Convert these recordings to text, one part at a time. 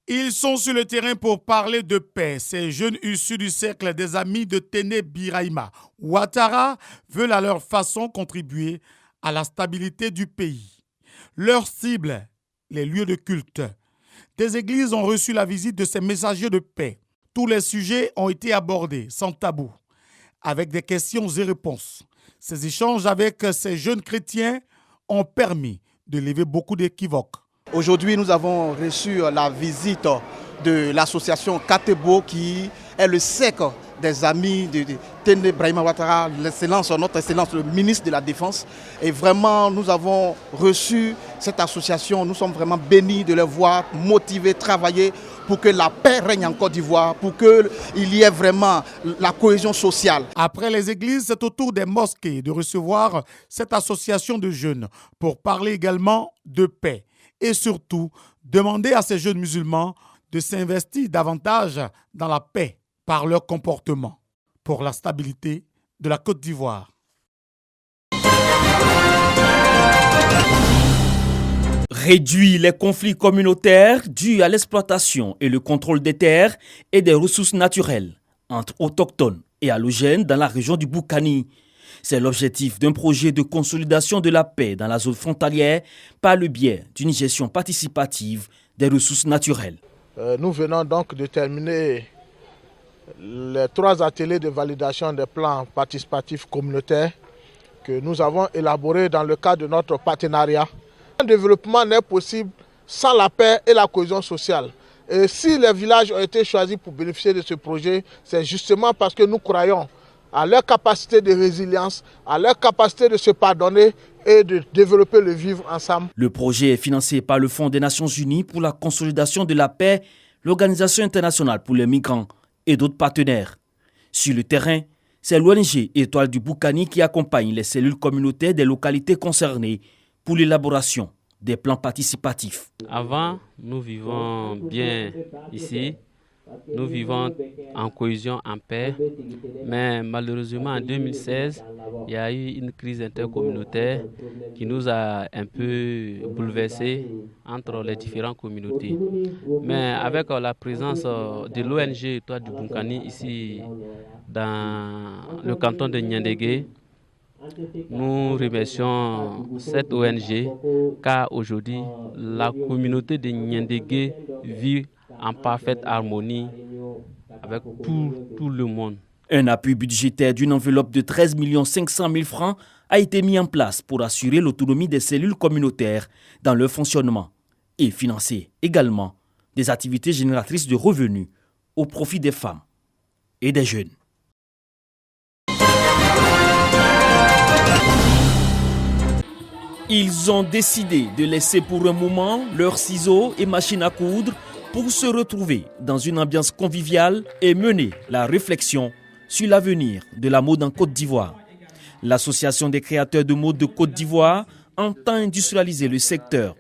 Ils sont sur le terrain pour parler de paix. Ces jeunes issus du cercle des amis de Téné Birahima Ouattara veulent à leur façon contribuer à la stabilité du pays. Leur cible, les lieux de culte. Des églises ont reçu la visite de ces messagers de paix. Tous les sujets ont été abordés sans tabou, avec des questions et réponses. Ces échanges avec ces jeunes chrétiens ont permis de lever beaucoup d'équivoques. Aujourd'hui, nous avons reçu la visite de l'association Katebo qui est le cercle des amis de Téné Birahima Ouattara, notre excellence, le ministre de la Défense. Et vraiment, nous avons reçu cette association. Nous sommes vraiment bénis de les voir motivés, travailler pour que la paix règne en Côte d'Ivoire, pour qu'il y ait vraiment la cohésion sociale. Après les églises, c'est au tour des mosquées de recevoir cette association de jeunes pour parler également de paix. Et surtout, demander à ces jeunes musulmans de s'investir davantage dans la paix par leur comportement pour la stabilité de la Côte d'Ivoire. Réduire les conflits communautaires dus à l'exploitation et le contrôle des terres et des ressources naturelles entre autochtones et allogènes dans la région du Boukani. C'est l'objectif d'un projet de consolidation de la paix dans la zone frontalière par le biais d'une gestion participative des ressources naturelles. Nous venons donc de terminer les 3 ateliers de validation des plans participatifs communautaires que nous avons élaborés dans le cadre de notre partenariat. Un développement n'est possible sans la paix et la cohésion sociale. Et si les villages ont été choisis pour bénéficier de ce projet, c'est justement parce que nous croyons à leur capacité de résilience, à leur capacité de se pardonner et de développer le vivre ensemble. Le projet est financé par le Fonds des Nations Unies pour la consolidation de la paix, l'Organisation internationale pour les migrants et d'autres partenaires. Sur le terrain, c'est l'ONG Étoile du Boukani qui accompagne les cellules communautaires des localités concernées pour l'élaboration des plans participatifs. Avant, nous vivons bien ici. Nous vivons en cohésion, en paix, mais malheureusement en 2016, il y a eu une crise intercommunautaire qui nous a un peu bouleversés entre les différentes communautés. Mais avec la présence de l'ONG Étoile du Boukani ici dans le canton de Niandégué, nous remercions cette ONG car aujourd'hui la communauté de Niandégué vit en parfaite harmonie avec tout le monde. Un appui budgétaire d'une enveloppe de 13 500 000 francs a été mis en place pour assurer l'autonomie des cellules communautaires dans leur fonctionnement et financer également des activités génératrices de revenus au profit des femmes et des jeunes. Ils ont décidé de laisser pour un moment leurs ciseaux et machines à coudre pour se retrouver dans une ambiance conviviale et mener la réflexion sur l'avenir de la mode en Côte d'Ivoire. L'Association des créateurs de mode de Côte d'Ivoire entend industrialiser le secteur,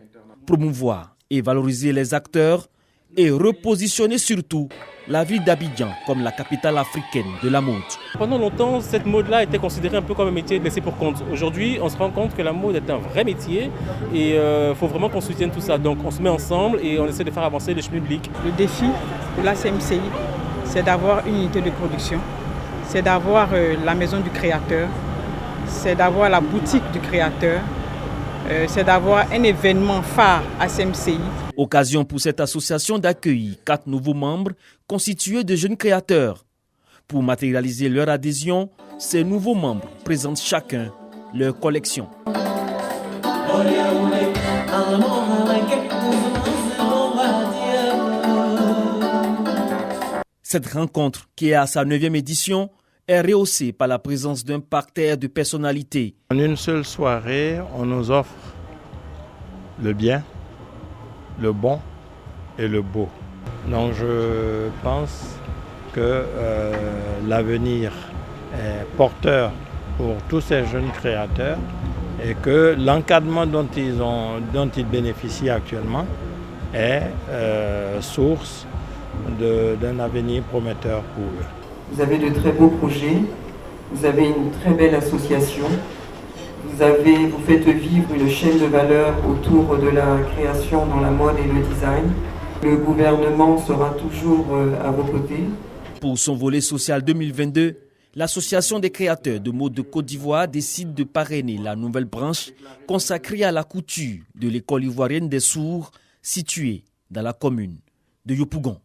promouvoir et valoriser les acteurs et repositionner surtout la ville d'Abidjan comme la capitale africaine de la mode. Pendant longtemps, cette mode-là était considérée un peu comme un métier laissé pour compte. Aujourd'hui, on se rend compte que la mode est un vrai métier et il faut vraiment qu'on soutienne tout ça. Donc on se met ensemble et on essaie de faire avancer le chemin public. Le défi pour la CMCI, c'est d'avoir une unité de production, c'est d'avoir la maison du créateur, c'est d'avoir la boutique du créateur, c'est d'avoir un événement phare à CMCI. Occasion pour cette association d'accueillir 4 nouveaux membres constitués de jeunes créateurs. Pour matérialiser leur adhésion, ces nouveaux membres présentent chacun leur collection. Cette rencontre, qui est à sa 9e édition, est rehaussée par la présence d'un parterre de personnalités. En une seule soirée, on nous offre le bien, le bon et le beau. Donc je pense que l'avenir est porteur pour tous ces jeunes créateurs et que l'encadrement dont ils bénéficient actuellement est source d'un avenir prometteur pour eux. Vous avez de très beaux projets, vous avez une très belle association, vous faites vivre une chaîne de valeur autour de la création dans la mode et le design. Le gouvernement sera toujours à vos côtés. Pour son volet social 2022, l'Association des créateurs de mode de Côte d'Ivoire décide de parrainer la nouvelle branche consacrée à la couture de l'école ivoirienne des sourds située dans la commune de Yopougon.